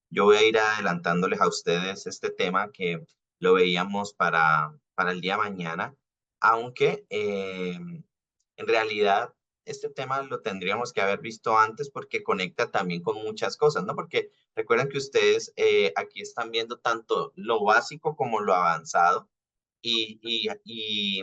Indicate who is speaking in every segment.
Speaker 1: yo voy a ir adelantándoles a ustedes este tema que lo veíamos para el día de mañana, aunque en realidad este tema lo tendríamos que haber visto antes porque conecta también con muchas cosas, ¿no? Porque recuerden que ustedes aquí están viendo tanto lo básico como lo avanzado y, y, y,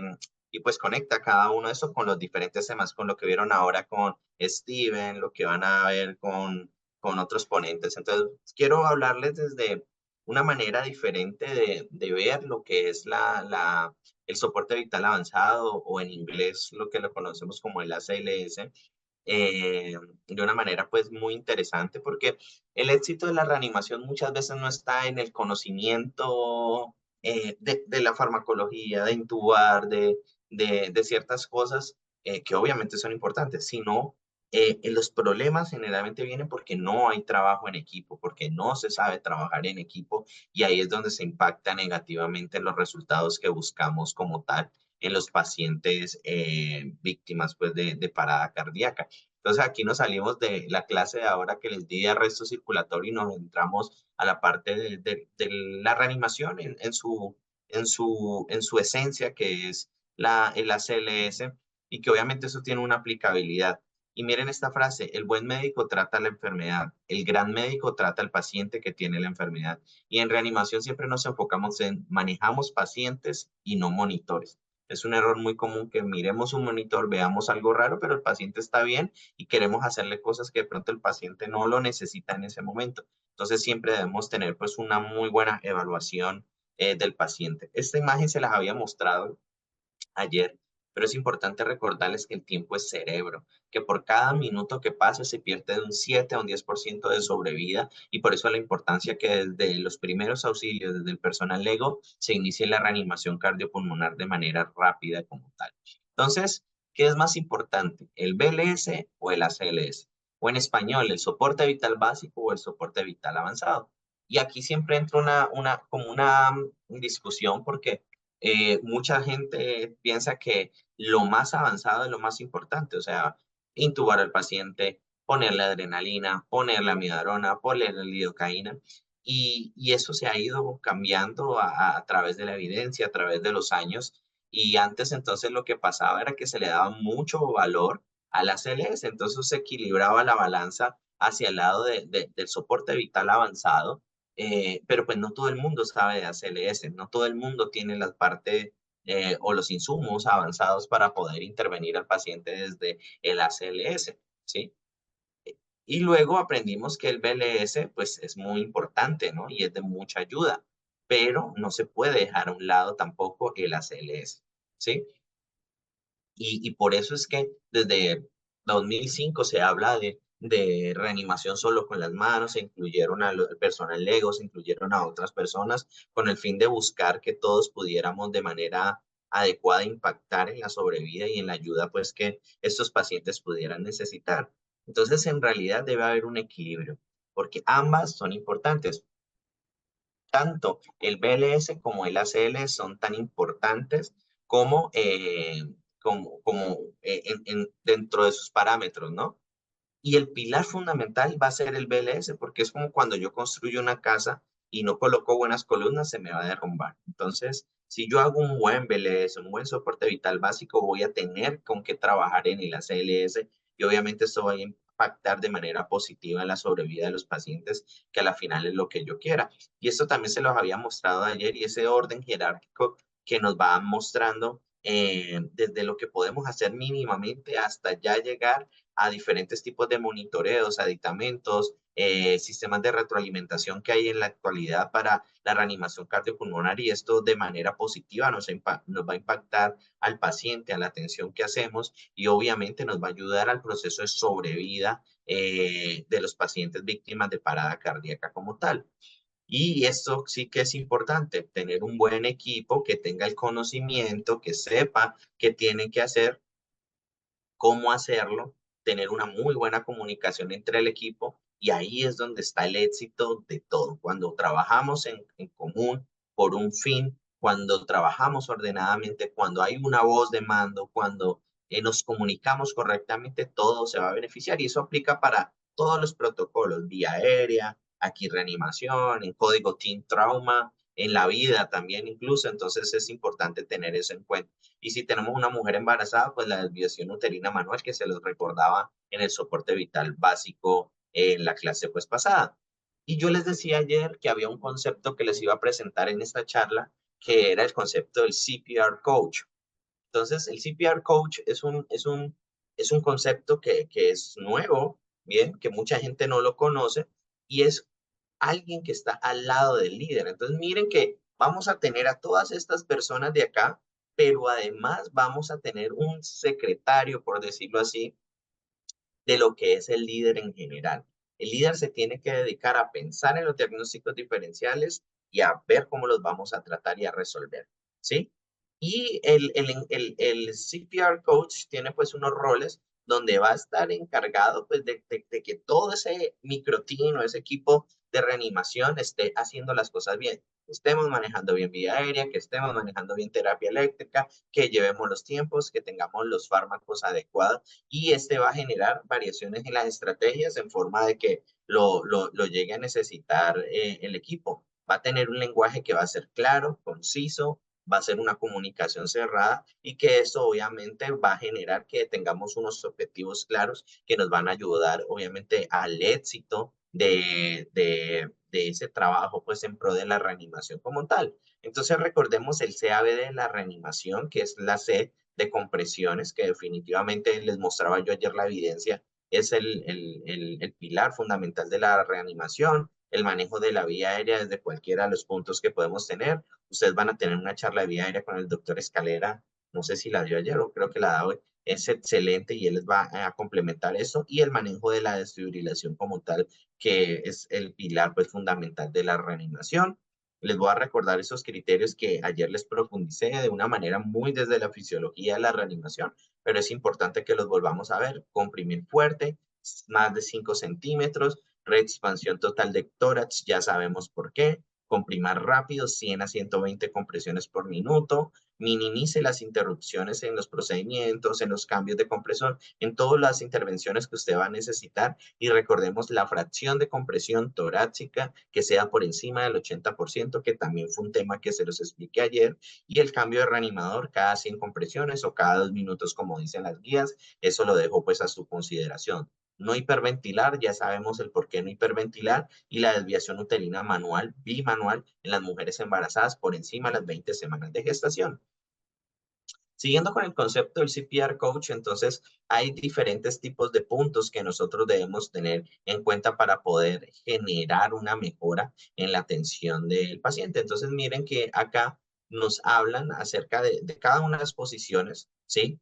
Speaker 1: y pues conecta cada uno de eso con los diferentes temas, con lo que vieron ahora con Steven, lo que van a ver con otros ponentes. Entonces, quiero hablarles desde una manera diferente de ver lo que es el soporte vital avanzado o en inglés lo que lo conocemos como el ACLS, de una manera pues muy interesante porque el éxito de la reanimación muchas veces no está en el conocimiento de la farmacología, de intubar, de ciertas cosas que obviamente son importantes, sino los problemas generalmente vienen porque no hay trabajo en equipo, porque no se sabe trabajar en equipo y ahí es donde se impacta negativamente los resultados que buscamos como tal en los pacientes víctimas pues de parada cardíaca. Entonces aquí nos salimos de la clase de ahora que les di de arresto circulatorio y nos entramos a la parte de la reanimación en su esencia, que es el ACLS, y que obviamente eso tiene una aplicabilidad. Y miren esta frase, el buen médico trata la enfermedad, el gran médico trata al paciente que tiene la enfermedad. Y en reanimación siempre nos enfocamos en manejamos pacientes y no monitores. Es un error muy común que miremos un monitor, veamos algo raro, pero el paciente está bien y queremos hacerle cosas que de pronto el paciente no lo necesita en ese momento. Entonces siempre debemos tener pues una muy buena evaluación del paciente. Esta imagen se las había mostrado ayer, pero es importante recordarles que el tiempo es cerebro, que por cada minuto que pasa se pierde de un 7 a un 10% de sobrevida y por eso la importancia que desde los primeros auxilios, desde el personal LEGO, se inicie la reanimación cardiopulmonar de manera rápida como tal. Entonces, ¿qué es más importante, el BLS o el ACLS? O en español, el soporte vital básico o el soporte vital avanzado. Y aquí siempre entra como una discusión porque mucha gente piensa que lo más avanzado es lo más importante, o sea, intubar al paciente, ponerle adrenalina, ponerle amiodarona, ponerle lidocaína, y eso se ha ido cambiando a través de la evidencia, a través de los años, y antes entonces lo que pasaba era que se le daba mucho valor a las CLS, entonces se equilibraba la balanza hacia el lado del soporte vital avanzado, pero pues no todo el mundo sabe de ACLS, no todo el mundo tiene la parte o los insumos avanzados para poder intervenir al paciente desde el ACLS, ¿sí? Y luego aprendimos que el BLS pues es muy importante, ¿no? Y es de mucha ayuda, pero no se puede dejar a un lado tampoco el ACLS, ¿sí? Y por eso es que desde 2005 se habla de reanimación solo con las manos, se incluyeron al personal Lego, se incluyeron a otras personas con el fin de buscar que todos pudiéramos de manera adecuada impactar en la sobrevida y en la ayuda pues que estos pacientes pudieran necesitar. Entonces, en realidad debe haber un equilibrio, porque ambas son importantes. Tanto el BLS como el ACL son tan importantes como, dentro de sus parámetros, ¿no? Y el pilar fundamental va a ser el BLS, porque es como cuando yo construyo una casa y no coloco buenas columnas, se me va a derrumbar. Entonces, si yo hago un buen BLS, un buen soporte vital básico, voy a tener con qué trabajar en el ACLS y obviamente esto va a impactar de manera positiva en la sobrevida de los pacientes, que a la final es lo que yo quiera. Y esto también se los había mostrado ayer y ese orden jerárquico que nos va mostrando desde lo que podemos hacer mínimamente hasta ya llegar a diferentes tipos de monitoreos, aditamentos, sistemas de retroalimentación que hay en la actualidad para la reanimación cardiopulmonar y esto de manera positiva nos va a impactar al paciente, a la atención que hacemos y obviamente nos va a ayudar al proceso de sobrevida de los pacientes víctimas de parada cardíaca como tal. Y esto sí que es importante, tener un buen equipo que tenga el conocimiento, que sepa qué tiene que hacer, cómo hacerlo, tener una muy buena comunicación entre el equipo y ahí es donde está el éxito de todo. Cuando trabajamos en común por un fin, cuando trabajamos ordenadamente, cuando hay una voz de mando, cuando nos comunicamos correctamente, todo se va a beneficiar y eso aplica para todos los protocolos, vía aérea, aquí reanimación, en código Team Trauma, en la vida también incluso, entonces es importante tener eso en cuenta. Y si tenemos una mujer embarazada, pues la desviación uterina manual que se los recordaba en el soporte vital básico en la clase pues pasada. Y yo les decía ayer que había un concepto que les iba a presentar en esta charla, que era el concepto del CPR coach. Entonces, el CPR coach es un concepto que es nuevo, bien, que mucha gente no lo conoce, y es alguien que está al lado del líder. Entonces, miren que vamos a tener a todas estas personas de acá, pero además vamos a tener un secretario, por decirlo así, de lo que es el líder en general. El líder se tiene que dedicar a pensar en los diagnósticos diferenciales y a ver cómo los vamos a tratar y a resolver, ¿sí? Y el CPR coach tiene pues unos roles donde va a estar encargado pues de que todo ese microteam o ese equipo de reanimación esté haciendo las cosas bien. Estemos manejando bien vía aérea, que estemos manejando bien terapia eléctrica, que llevemos los tiempos, que tengamos los fármacos adecuados y este va a generar variaciones en las estrategias en forma de que lo llegue a necesitar el equipo. Va a tener un lenguaje que va a ser claro, conciso, va a ser una comunicación cerrada y que eso obviamente va a generar que tengamos unos objetivos claros que nos van a ayudar obviamente al éxito de ese trabajo pues en pro de la reanimación como tal. Entonces recordemos el CAB de la reanimación, que es la C de compresiones, que definitivamente les mostraba yo ayer la evidencia, es el pilar fundamental de la reanimación, el manejo de la vía aérea desde cualquiera de los puntos que podemos tener. Ustedes van a tener una charla de vía aérea con el doctor Escalera, no sé si la dio ayer o creo que la da hoy, es excelente y él les va a complementar eso y el manejo de la desfibrilación como tal, que es el pilar pues fundamental de la reanimación. Les voy a recordar esos criterios que ayer les profundicé de una manera muy desde la fisiología de la reanimación, pero es importante que los volvamos a ver. Comprimir fuerte, más de 5 centímetros, reexpansión total de tórax, ya sabemos por qué. Comprimir rápido, 100 a 120 compresiones por minuto. Minimice las interrupciones en los procedimientos, en los cambios de compresor, en todas las intervenciones que usted va a necesitar y recordemos la fracción de compresión torácica que sea por encima del 80%, que también fue un tema que se los expliqué ayer, y el cambio de reanimador cada 100 compresiones o cada 2 minutos, como dicen las guías, eso lo dejo pues a su consideración. No hiperventilar, ya sabemos el por qué no hiperventilar, y la desviación uterina manual, bimanual, en las mujeres embarazadas por encima de las 20 semanas de gestación. Siguiendo con el concepto del CPR coach, entonces hay diferentes tipos de puntos que nosotros debemos tener en cuenta para poder generar una mejora en la atención del paciente. Entonces miren que acá nos hablan acerca de cada una de las posiciones, ¿sí?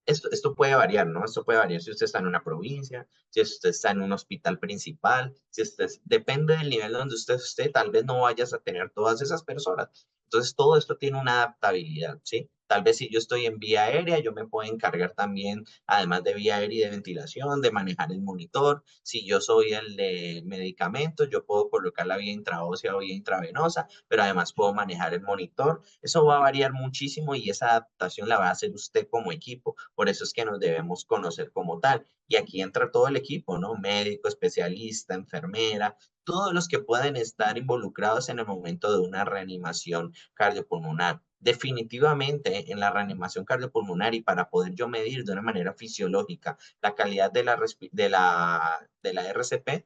Speaker 1: Esto puede variar, ¿no? Esto puede variar si usted está en una provincia, si usted está en un hospital principal, si usted, depende del nivel donde usted esté, tal vez no vayas a tener todas esas personas. Entonces, todo esto tiene una adaptabilidad, ¿sí? Tal vez si yo estoy en vía aérea, yo me puedo encargar también, además de vía aérea y de ventilación, de manejar el monitor. Si yo soy el de medicamentos, yo puedo colocar la vía intraósea o vía intravenosa, pero además puedo manejar el monitor. Eso va a variar muchísimo y esa adaptación la va a hacer usted como equipo. Por eso es que nos debemos conocer como tal. Y aquí entra todo el equipo, ¿no? Médico, especialista, enfermera, todos los que pueden estar involucrados en el momento de una reanimación cardiopulmonar. Definitivamente en la reanimación cardiopulmonar y para poder yo medir de una manera fisiológica la calidad de la RCP,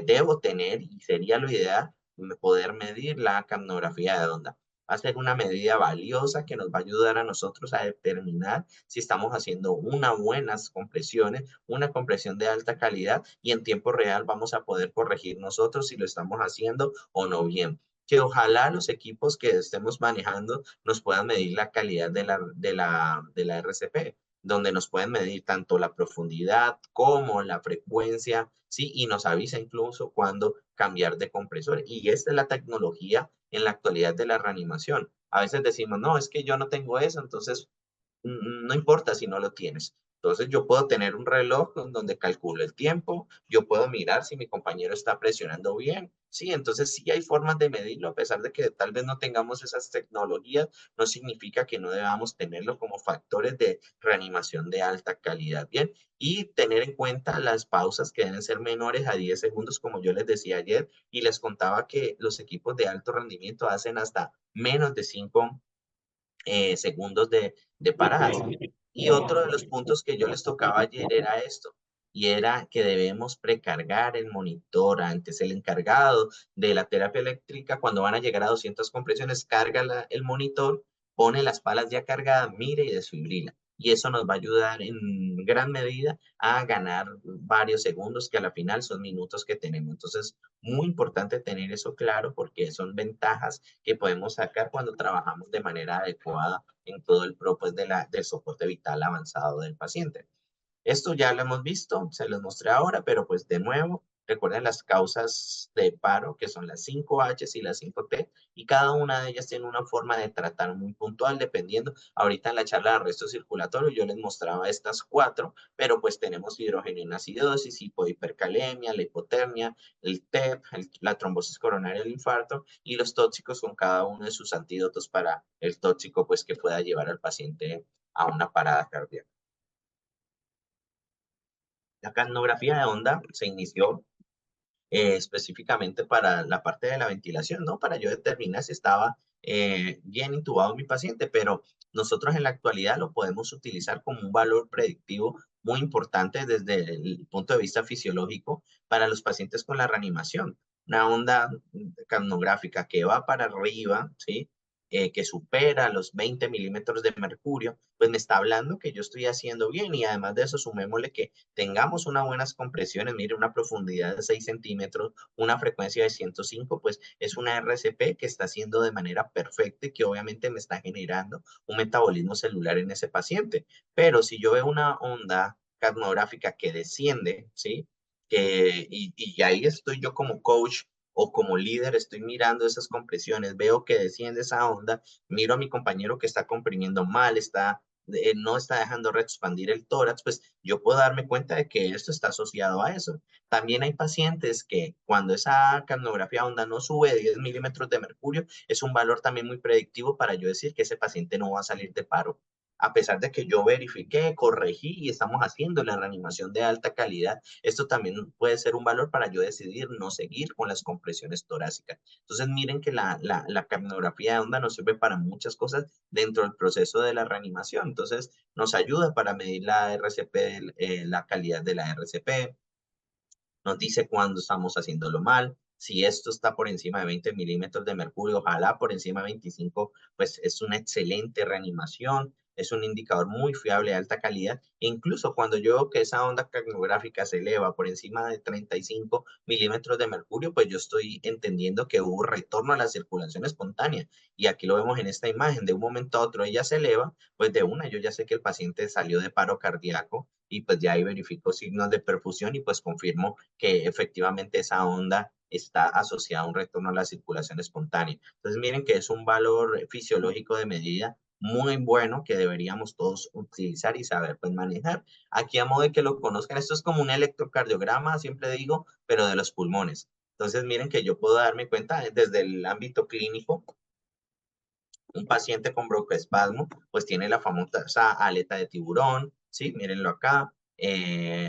Speaker 1: debo tener, y sería lo ideal, poder medir la capnografía de onda. Va a ser una medida valiosa que nos va a ayudar a nosotros a determinar si estamos haciendo unas buenas compresiones, una compresión de alta calidad y en tiempo real vamos a poder corregir nosotros si lo estamos haciendo o no bien. Que ojalá los equipos que estemos manejando nos puedan medir la calidad de la RCP, donde nos pueden medir tanto la profundidad como la frecuencia, ¿sí? Y nos avisa incluso cuándo cambiar de compresor. Y esta es la tecnología en la actualidad de la reanimación. A veces decimos, no, es que yo no tengo eso, entonces no importa si no lo tienes. Entonces yo puedo tener un reloj donde calculo el tiempo, yo puedo mirar si mi compañero está presionando bien. Sí, entonces sí hay formas de medirlo, a pesar de que tal vez no tengamos esas tecnologías, no significa que no debamos tenerlo como factores de reanimación de alta calidad. Bien, y tener en cuenta las pausas que deben ser menores a 10 segundos, como yo les decía ayer, y les contaba que los equipos de alto rendimiento hacen hasta menos de 5 segundos de paradas. Y otro de los puntos que yo les tocaba ayer era esto, y era que debemos precargar el monitor antes. El encargado de la terapia eléctrica, cuando van a llegar a 200 compresiones, carga el monitor, pone las palas ya cargadas, mire y desfibrila. Y eso nos va a ayudar en gran medida a ganar varios segundos, que a la final son minutos que tenemos. Entonces, muy importante tener eso claro porque son ventajas que podemos sacar cuando trabajamos de manera adecuada en todo el pro pues, del soporte vital avanzado del paciente. Esto ya lo hemos visto, se los mostré ahora, pero pues de nuevo, recuerden las causas de paro, que son las 5H y las 5T, y cada una de ellas tiene una forma de tratar muy puntual, dependiendo. Ahorita en la charla de arresto circulatorio yo les mostraba estas cuatro, pero pues tenemos hidrógeno en acidosis, hipohipercalemia, la hipotermia, el TEP, la trombosis coronaria, el infarto, y los tóxicos con cada uno de sus antídotos para el tóxico pues que pueda llevar al paciente a una parada cardíaca. La capnografía de onda se inició específicamente para la parte de la ventilación, ¿no? Para yo determinar si estaba bien intubado mi paciente, pero nosotros en la actualidad lo podemos utilizar como un valor predictivo muy importante desde el punto de vista fisiológico para los pacientes con la reanimación. Una onda capnográfica que va para arriba, ¿sí? Que supera los 20 milímetros de mercurio, pues me está hablando que yo estoy haciendo bien y además de eso sumémosle que tengamos unas buenas compresiones, mire, una profundidad de 6 centímetros, una frecuencia de 105, pues es una RCP que está haciendo de manera perfecta y que obviamente me está generando un metabolismo celular en ese paciente. Pero si yo veo una onda capnográfica que desciende, ¿sí? Y ahí estoy yo como coach o como líder, estoy mirando esas compresiones, veo que desciende esa onda, miro a mi compañero que está comprimiendo mal, no está dejando reexpandir el tórax, pues yo puedo darme cuenta de que esto está asociado a eso. También hay pacientes que cuando esa capnografía onda no sube 10 milímetros de mercurio, es un valor también muy predictivo para yo decir que ese paciente no va a salir de paro. A pesar de que yo verifiqué, corregí y estamos haciendo la reanimación de alta calidad, esto también puede ser un valor para yo decidir no seguir con las compresiones torácicas. Entonces miren que la capnografía de onda nos sirve para muchas cosas dentro del proceso de la reanimación. Entonces, nos ayuda para medir la RCP, la calidad de la RCP, nos dice cuándo estamos haciéndolo mal. Si esto está por encima de 20 milímetros de mercurio, ojalá por encima de 25, pues es una excelente reanimación, es un indicador muy fiable de alta calidad. E incluso cuando yo veo que esa onda capnográfica se eleva por encima de 35 milímetros de mercurio, pues yo estoy entendiendo que hubo retorno a la circulación espontánea. Y aquí lo vemos en esta imagen, de un momento a otro ella se eleva, pues de una yo ya sé que el paciente salió de paro cardíaco y pues ya ahí verifico signos de perfusión y pues confirmo que efectivamente esa onda está asociada a un retorno a la circulación espontánea. Entonces miren que es un valor fisiológico de medida muy bueno que deberíamos todos utilizar y saber pues manejar. Aquí a modo de que lo conozcan, esto es como un electrocardiograma, siempre digo, pero de los pulmones. Entonces miren que yo puedo darme cuenta desde el ámbito clínico, un paciente con broncoespasmo, pues tiene la famosa aleta de tiburón, ¿sí? Mírenlo acá,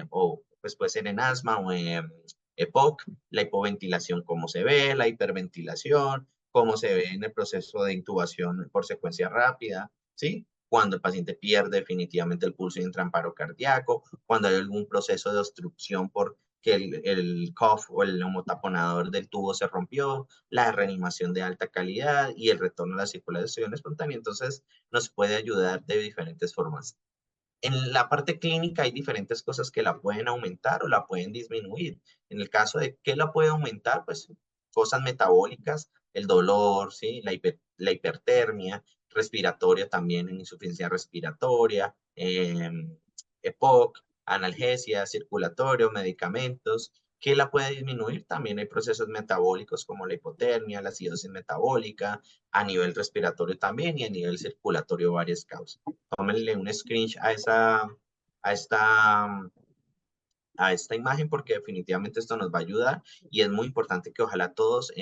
Speaker 1: o pues puede ser en asma o en EPOC, la hipoventilación, cómo se ve, la hiperventilación, cómo se ve en el proceso de intubación por secuencia rápida, ¿sí? Cuando el paciente pierde definitivamente el pulso y entra en paro cardíaco, cuando hay algún proceso de obstrucción por que el cuff o el homotaponador del tubo se rompió, la reanimación de alta calidad y el retorno a la circulación espontánea. Entonces, nos puede ayudar de diferentes formas. En la parte clínica hay diferentes cosas que la pueden aumentar o la pueden disminuir. En el caso de que la puede aumentar, pues cosas metabólicas, el dolor, ¿sí? La hipertermia, respiratoria también en insuficiencia respiratoria, EPOC, analgesia, circulatorio, medicamentos. ¿Qué la puede disminuir? También hay procesos metabólicos como la hipotermia, la acidosis metabólica, a nivel respiratorio también y a nivel circulatorio varias causas. Tómenle un screenshot a esa a esta imagen porque definitivamente esto nos va a ayudar y es muy importante que ojalá todos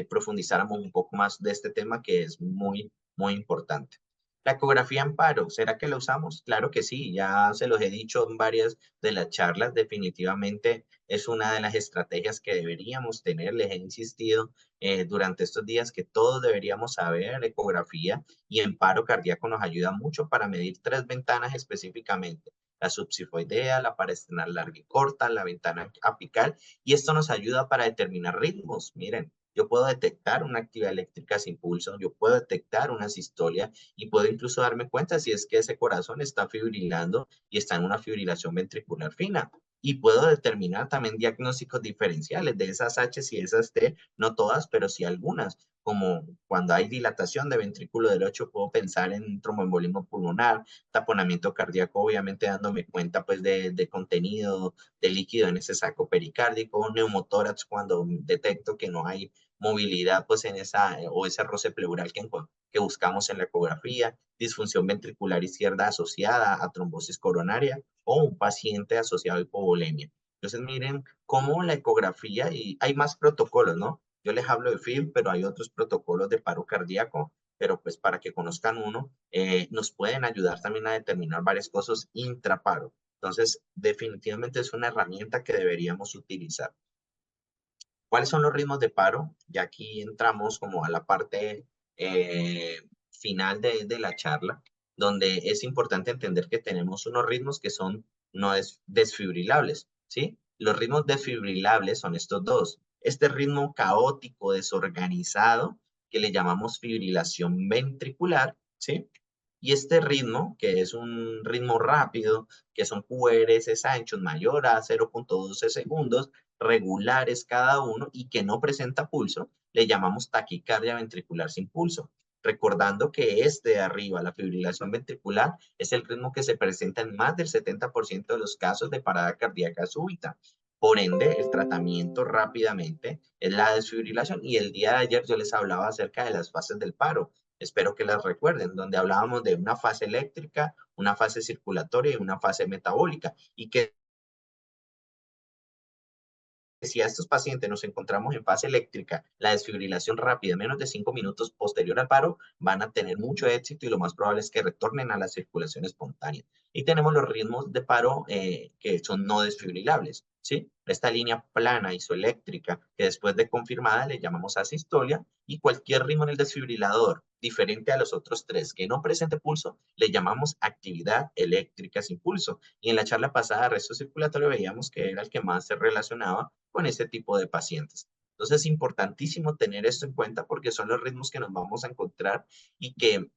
Speaker 1: profundizáramos un poco más de este tema que es muy, muy importante. La ecografía en paro, ¿será que la usamos? Claro que sí, ya se los he dicho en varias de las charlas, definitivamente es una de las estrategias que deberíamos tener, les he insistido durante estos días que todos deberíamos saber ecografía y en paro cardíaco nos ayuda mucho para medir tres ventanas específicamente: la subsifoidea, la paresternal larga y corta, la ventana apical, y esto nos ayuda para determinar ritmos. Miren, yo puedo detectar una actividad eléctrica sin pulso, yo puedo detectar una sistolia y puedo incluso darme cuenta si es que ese corazón está fibrilando y está en una fibrilación ventricular fina. Y puedo determinar también diagnósticos diferenciales de esas H y esas T, no todas, pero sí algunas, como cuando hay dilatación de ventrículo derecho, puedo pensar en tromboembolismo pulmonar, taponamiento cardíaco, obviamente dándome cuenta pues de contenido de líquido en ese saco pericárdico, neumotórax cuando detecto que no hay movilidad pues en esa o ese roce pleural que buscamos en la ecografía, disfunción ventricular izquierda asociada a trombosis coronaria o un paciente asociado a hipovolemia. Entonces miren cómo la ecografía, y hay más protocolos, ¿no? Yo les hablo de FIB, pero hay otros protocolos de paro cardíaco, pero pues para que conozcan uno, nos pueden ayudar también a determinar varias cosas intraparo. Entonces, definitivamente es una herramienta que deberíamos utilizar. ¿Cuáles son los ritmos de paro? Ya aquí entramos como a la parte final de la charla, donde es importante entender que tenemos unos ritmos que son no desfibrilables, ¿sí? Los ritmos desfibrilables son estos dos. Este ritmo caótico, desorganizado, que le llamamos fibrilación ventricular, ¿sí? Y este ritmo, que es un ritmo rápido, que son QRS anchos mayor a 0.12 segundos, regulares cada uno y que no presenta pulso, le llamamos taquicardia ventricular sin pulso. Recordando que este de arriba, la fibrilación ventricular, es el ritmo que se presenta en más del 70% de los casos de parada cardíaca súbita. Por ende, el tratamiento rápidamente es la desfibrilación. Y el día de ayer yo les hablaba acerca de las fases del paro. Espero que las recuerden, donde hablábamos de una fase eléctrica, una fase circulatoria y una fase metabólica. Y que si a estos pacientes nos encontramos en fase eléctrica, la desfibrilación rápida, menos de 5 minutos posterior al paro, van a tener mucho éxito y lo más probable es que retornen a la circulación espontánea. Y tenemos los ritmos de paro que son no desfibrilables, ¿sí? Esta línea plana isoeléctrica que después de confirmada le llamamos asistolia y cualquier ritmo en el desfibrilador diferente a los otros tres que no presente pulso, le llamamos actividad eléctrica sin pulso. Y en la charla pasada, arresto circulatorio, veíamos que era el que más se relacionaba con ese tipo de pacientes. Entonces es importantísimo tener esto en cuenta porque son los ritmos que nos vamos a encontrar y que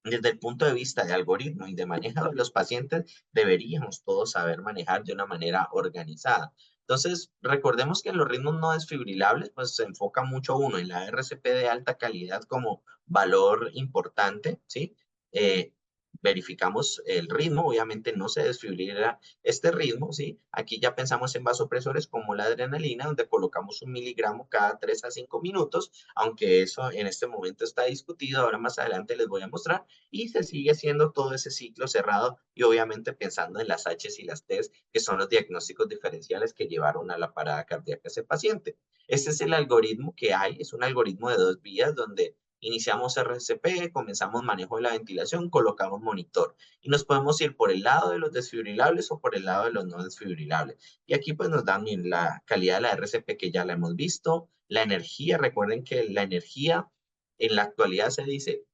Speaker 1: desde el punto de vista de algoritmo y de manejo de los pacientes, deberíamos todos saber manejar de una manera organizada. Entonces, recordemos que en los ritmos no desfibrilables, pues se enfoca mucho uno en la RCP de alta calidad como valor importante, ¿sí? Eh, verificamos el ritmo, obviamente no se desfibrila este ritmo, ¿sí? Aquí ya pensamos en vasopresores como la adrenalina, donde colocamos 1 miligramo cada 3 a 5 minutos, aunque eso en este momento está discutido, ahora más adelante les voy a mostrar, y se sigue haciendo todo ese ciclo cerrado y obviamente pensando en las H y las T, que son los diagnósticos diferenciales que llevaron a la parada cardíaca a ese paciente. Este es el algoritmo que hay, es un algoritmo de 2 vías donde iniciamos RCP, comenzamos manejo de la ventilación, colocamos monitor y nos podemos ir por el lado de los desfibrilables o por el lado de los no desfibrilables. Y aquí pues nos dan la calidad de la RCP que ya la hemos visto, la energía, recuerden que la energía en la actualidad se dice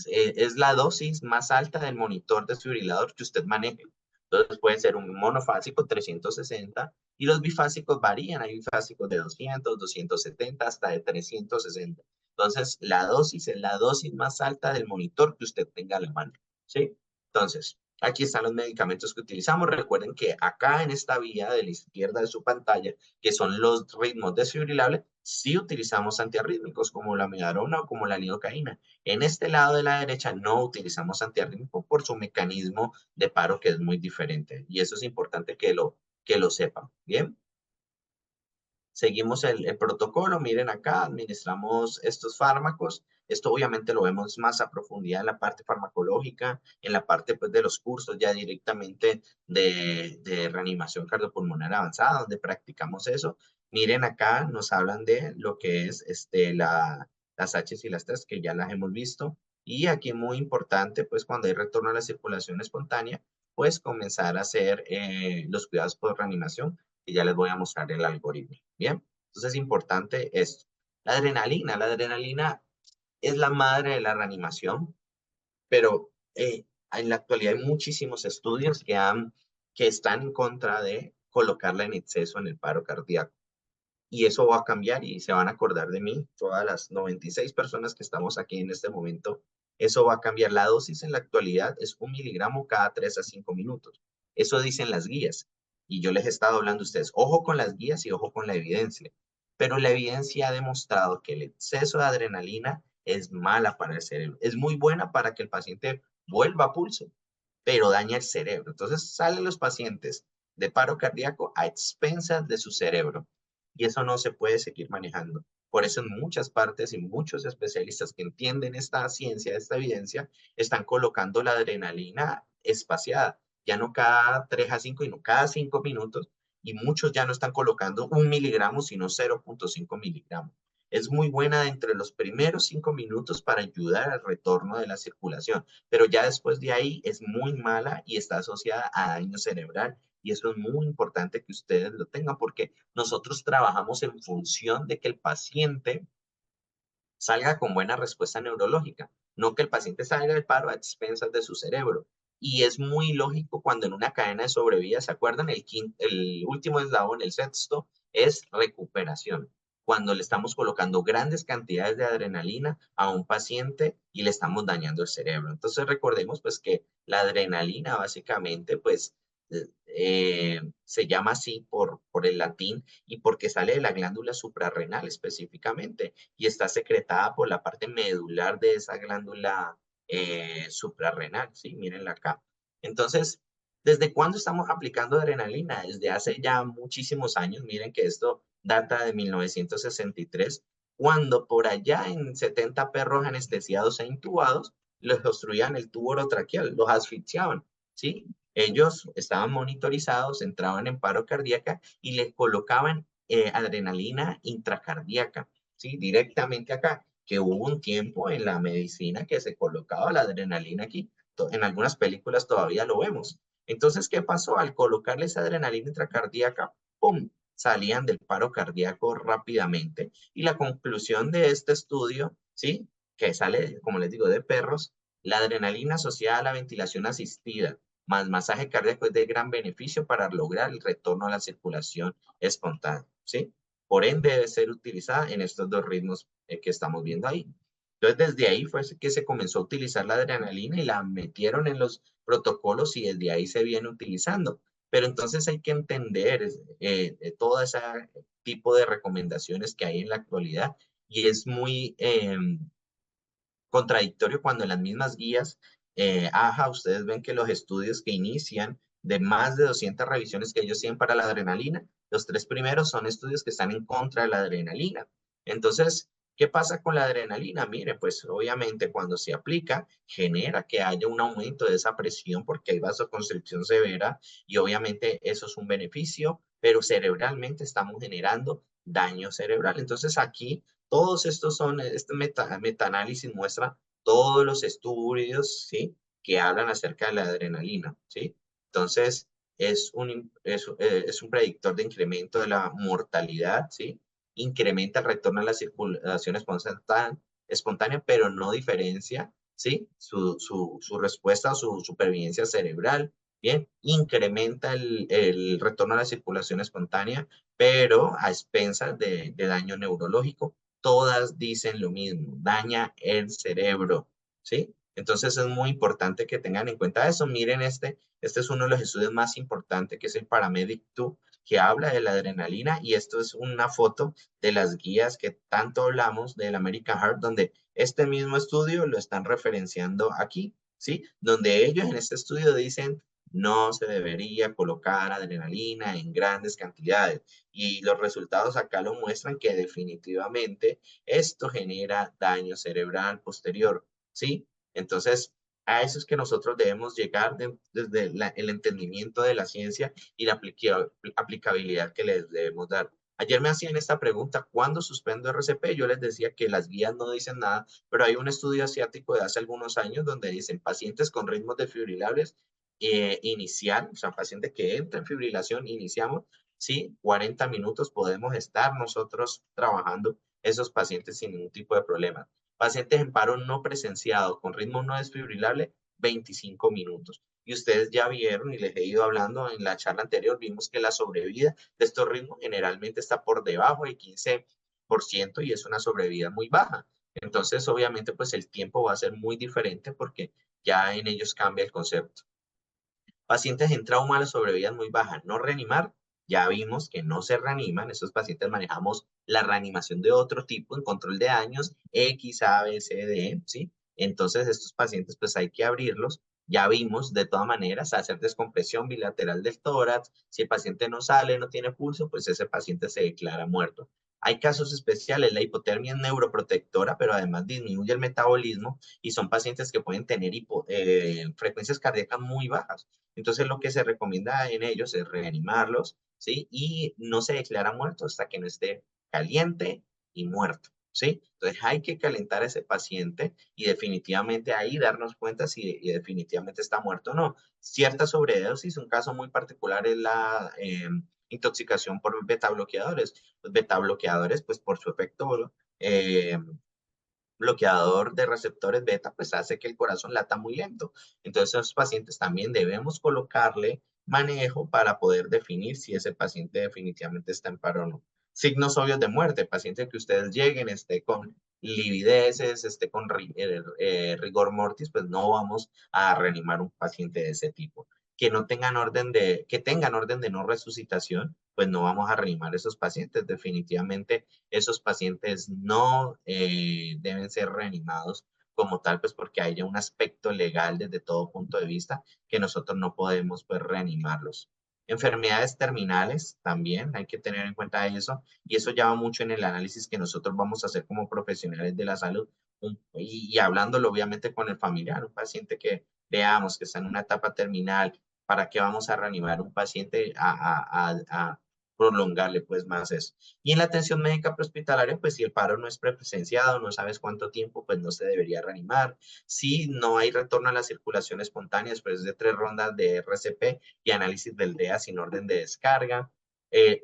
Speaker 1: es la dosis más alta del monitor desfibrilador que usted maneje. Entonces puede ser un monofásico 360 y los bifásicos varían. Hay bifásicos de 200, 270 hasta de 360. Entonces la dosis es la dosis más alta del monitor que usted tenga a la mano. ¿Sí? Entonces, aquí están los medicamentos que utilizamos. Recuerden que acá en esta vía de la izquierda de su pantalla, que son los ritmos desfibrilables, sí utilizamos antiarrítmicos como la amiodarona o como la lidocaína. En este lado de la derecha no utilizamos antiarrítmico por su mecanismo de paro que es muy diferente y eso es importante que lo sepan. Bien. seguimos el protocolo, miren acá, administramos estos fármacos. Esto obviamente lo vemos más a profundidad en la parte farmacológica, en la parte pues, de los cursos ya directamente de reanimación cardiopulmonar avanzada, donde practicamos eso. Miren acá, nos hablan de lo que es las H y las T, que ya las hemos visto. Y aquí muy importante, pues cuando hay retorno a la circulación espontánea, pues comenzar a hacer los cuidados por reanimación, y ya les voy a mostrar el algoritmo. Bien, entonces es importante esto. La adrenalina es la madre de la reanimación, pero en la actualidad hay muchísimos estudios que están en contra de colocarla en exceso en el paro cardíaco. Y eso va a cambiar y se van a acordar de mí, todas las 96 personas que estamos aquí en este momento. Eso va a cambiar. La dosis en la actualidad es 1 miligramo cada 3 a 5 minutos. Eso dicen las guías. Y yo les he estado hablando a ustedes, ojo con las guías y ojo con la evidencia. Pero la evidencia ha demostrado que el exceso de adrenalina es mala para el cerebro. Es muy buena para que el paciente vuelva a pulso, pero daña el cerebro. Entonces salen los pacientes de paro cardíaco a expensas de su cerebro. Y eso no se puede seguir manejando. Por eso en muchas partes y muchos especialistas que entienden esta ciencia, esta evidencia, están colocando la adrenalina espaciada, ya no cada 3 a 5, sino cada 5 minutos, y muchos ya no están colocando 1 miligramo, sino 0,5 miligramos. Es muy buena entre los primeros 5 minutos para ayudar al retorno de la circulación, pero ya después de ahí es muy mala y está asociada a daño cerebral, y eso es muy importante que ustedes lo tengan porque nosotros trabajamos en función de que el paciente salga con buena respuesta neurológica, no que el paciente salga del paro a expensas de su cerebro. Y es muy lógico cuando en una cadena de sobrevida, ¿se acuerdan? El último eslabón, el sexto, es recuperación. Cuando le estamos colocando grandes cantidades de adrenalina a un paciente y le estamos dañando el cerebro. Entonces recordemos pues que la adrenalina básicamente pues se llama así por el latín y porque sale de la glándula suprarrenal específicamente y está secretada por la parte medular de esa glándula suprarrenal, ¿sí? Mírenla acá. Entonces, ¿desde cuándo estamos aplicando adrenalina? Desde hace ya muchísimos años. Miren que esto data de 1963, cuando por allá en 70 perros anestesiados e intubados, les obstruían el tubo orotraqueal, los asfixiaban, ¿sí? Ellos estaban monitorizados, entraban en paro cardíaca y les colocaban adrenalina intracardíaca, ¿sí? Directamente acá, que hubo un tiempo en la medicina que se colocaba la adrenalina aquí. En algunas películas todavía lo vemos. Entonces, ¿qué pasó? Al colocarles adrenalina intracardíaca, ¡pum! Salían del paro cardíaco rápidamente. Y la conclusión de este estudio, ¿sí? Que sale, como les digo, de perros, la adrenalina asociada a la ventilación asistida más masaje cardíaco es de gran beneficio para lograr el retorno a la circulación espontánea, ¿sí? Por ende, debe ser utilizada en estos dos ritmos que estamos viendo ahí. Entonces, desde ahí fue que se comenzó a utilizar la adrenalina y la metieron en los protocolos y desde ahí se viene utilizando. Pero entonces hay que entender todo ese tipo de recomendaciones que hay en la actualidad y es muy contradictorio cuando en las mismas guías, AJA, ustedes ven que los estudios que inician de más de 200 revisiones que ellos tienen para la adrenalina, los 3 primeros son estudios que están en contra de la adrenalina. Entonces, ¿qué pasa con la adrenalina? Mire, pues obviamente cuando se aplica, genera que haya un aumento de esa presión porque hay vasoconstricción severa y obviamente eso es un beneficio, pero cerebralmente estamos generando daño cerebral. Entonces aquí todos estos son, este metaanálisis muestra todos los estudios, ¿sí? Que hablan acerca de la adrenalina, ¿sí? Entonces, es un predictor de incremento de la mortalidad, ¿sí? Incrementa el retorno a la circulación espontánea, pero no diferencia, ¿sí? Su respuesta o su supervivencia cerebral, ¿bien? Incrementa el retorno a la circulación espontánea, pero a expensas de daño neurológico. Todas dicen lo mismo, daña el cerebro, ¿sí? Entonces es muy importante que tengan en cuenta eso. Miren este es uno de los estudios más importantes, que es el Paramedic 2, que habla de la adrenalina, y esto es una foto de las guías que tanto hablamos del American Heart, donde este mismo estudio lo están referenciando aquí, ¿sí? Donde ellos en este estudio dicen no se debería colocar adrenalina en grandes cantidades. Y los resultados acá lo muestran que definitivamente esto genera daño cerebral posterior, ¿sí? Entonces, a eso es que nosotros debemos llegar desde el entendimiento de la ciencia y la aplicabilidad que les debemos dar. Ayer me hacían esta pregunta, ¿cuándo suspendo RCP? Yo les decía que las guías no dicen nada, pero hay un estudio asiático de hace algunos años donde dicen pacientes con ritmos desfibrilables inicial, o sea, paciente que entra en fibrilación, iniciamos, sí, 40 minutos podemos estar nosotros trabajando esos pacientes sin ningún tipo de problema. Pacientes en paro no presenciado con ritmo no desfibrilable, 25 minutos. Y ustedes ya vieron y les he ido hablando en la charla anterior, vimos que la sobrevida de estos ritmos generalmente está por debajo del 15% y es una sobrevida muy baja. Entonces, obviamente, pues el tiempo va a ser muy diferente porque ya en ellos cambia el concepto. Pacientes en trauma, la sobrevida es muy baja. No reanimar, ya vimos que no se reaniman. Esos pacientes manejamos la reanimación de otro tipo en control de daños, X, A, B, C, D, ¿sí? Entonces, estos pacientes, pues hay que abrirlos. Ya vimos, de todas maneras, hacer descompresión bilateral del tórax. Si el paciente no sale, no tiene pulso, pues ese paciente se declara muerto. Hay casos especiales, la hipotermia es neuroprotectora, pero además disminuye el metabolismo y son pacientes que pueden tener frecuencias cardíacas muy bajas. Entonces lo que se recomienda en ellos es reanimarlos, ¿sí? Y no se declara muerto hasta que no esté caliente y muerto, ¿sí? Entonces hay que calentar a ese paciente y definitivamente ahí darnos cuenta si definitivamente está muerto o no. Cierta sobredosis, un caso muy particular es la intoxicación por beta bloqueadores. Los beta bloqueadores, pues por su efecto eh, bloqueador de receptores beta, pues hace que el corazón lata muy lento. Entonces, a esos pacientes también debemos colocarle manejo para poder definir si ese paciente definitivamente está en paro o no. Signos obvios de muerte, paciente que ustedes lleguen, esté con livideces, esté con rigor mortis, pues no vamos a reanimar un paciente de ese tipo. Que tengan orden de no resucitación, pues no vamos a reanimar esos pacientes. Definitivamente esos pacientes no deben ser reanimados como tal, pues porque haya un aspecto legal desde todo punto de vista que nosotros no podemos pues reanimarlos. Enfermedades terminales también hay que tener en cuenta eso y eso ya va mucho en el análisis que nosotros vamos a hacer como profesionales de la salud y hablándolo obviamente con el familiar, un paciente que veamos que está en una etapa terminal, ¿para qué vamos a reanimar un paciente a prolongarle pues más eso? Y en la atención médica prehospitalaria, pues si el paro no es presenciado, no sabes cuánto tiempo, pues no se debería reanimar. Si no hay retorno a la circulación espontánea después de 3 rondas de RCP y análisis del DEA sin orden de descarga. Eh,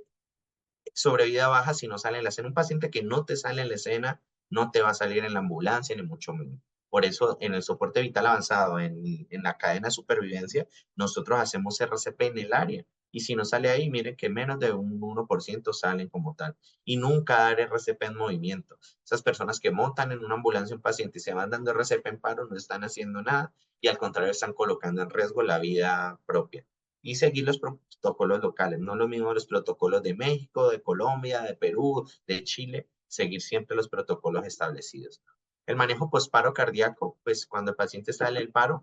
Speaker 1: Sobrevida baja si no sale en la escena. Un paciente que no te sale en la escena, no te va a salir en la ambulancia, ni mucho menos. Por eso, en el soporte vital avanzado, en la cadena de supervivencia, nosotros hacemos RCP en el área. Y si no sale ahí, miren que menos de un 1% salen como tal. Y nunca dar RCP en movimiento. Esas personas que montan en una ambulancia un paciente y se van dando RCP en paro no están haciendo nada y al contrario están colocando en riesgo la vida propia y seguir los protocolos locales, no lo mismo los protocolos de México, de Colombia, de Perú, de Chile, seguir siempre los protocolos establecidos. El manejo posparo cardíaco, pues cuando el paciente está en el paro,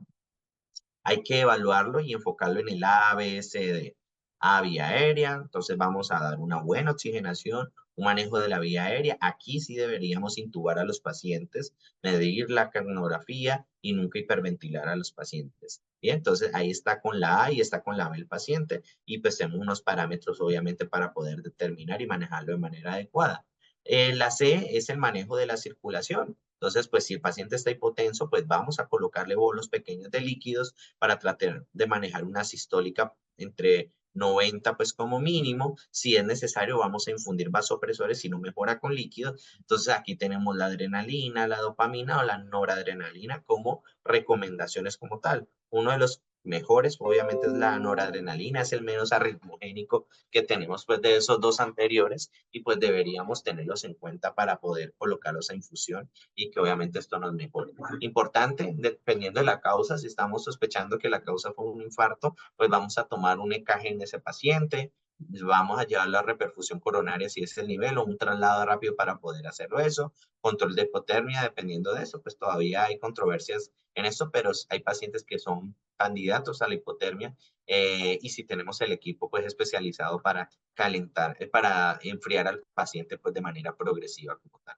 Speaker 1: hay que evaluarlo y enfocarlo en el A, B, C, D. A, vía aérea, entonces vamos a dar una buena oxigenación, un manejo de la vía aérea. Aquí sí deberíamos intubar a los pacientes, medir la cardiografía y nunca hiperventilar a los pacientes. Y entonces ahí está con la A y está con la B el paciente y pues tenemos unos parámetros obviamente para poder determinar y manejarlo de manera adecuada. La C es el manejo de la circulación. Entonces, pues si el paciente está hipotenso, pues vamos a colocarle bolos pequeños de líquidos para tratar de manejar una sistólica entre 90, pues como mínimo. Si es necesario, vamos a infundir vasopresores si no mejora con líquidos. Entonces aquí tenemos la adrenalina, la dopamina o la noradrenalina como recomendaciones como tal. Uno de los mejores, obviamente, es la noradrenalina, es el menos arritmogénico que tenemos pues de esos dos anteriores y pues deberíamos tenerlos en cuenta para poder colocarlos a infusión y que obviamente esto nos mejore. Importante, dependiendo de la causa, si estamos sospechando que la causa fue un infarto, pues vamos a tomar un EKG en ese paciente, vamos a llevar la reperfusión coronaria si es el nivel o un traslado rápido para poder hacerlo eso, control de hipotermia, dependiendo de eso, pues todavía hay controversias en eso, pero hay pacientes que son candidatos a la hipotermia y si tenemos el equipo pues especializado para calentar, para enfriar al paciente pues de manera progresiva como tal.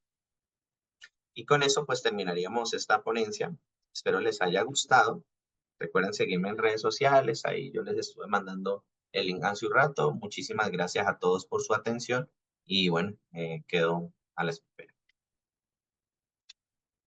Speaker 1: Y con eso pues terminaríamos esta ponencia. Espero les haya gustado. Recuerden seguirme en redes sociales, ahí yo les estuve mandando el link hace un rato. Muchísimas gracias a todos por su atención y bueno, quedo a la espera.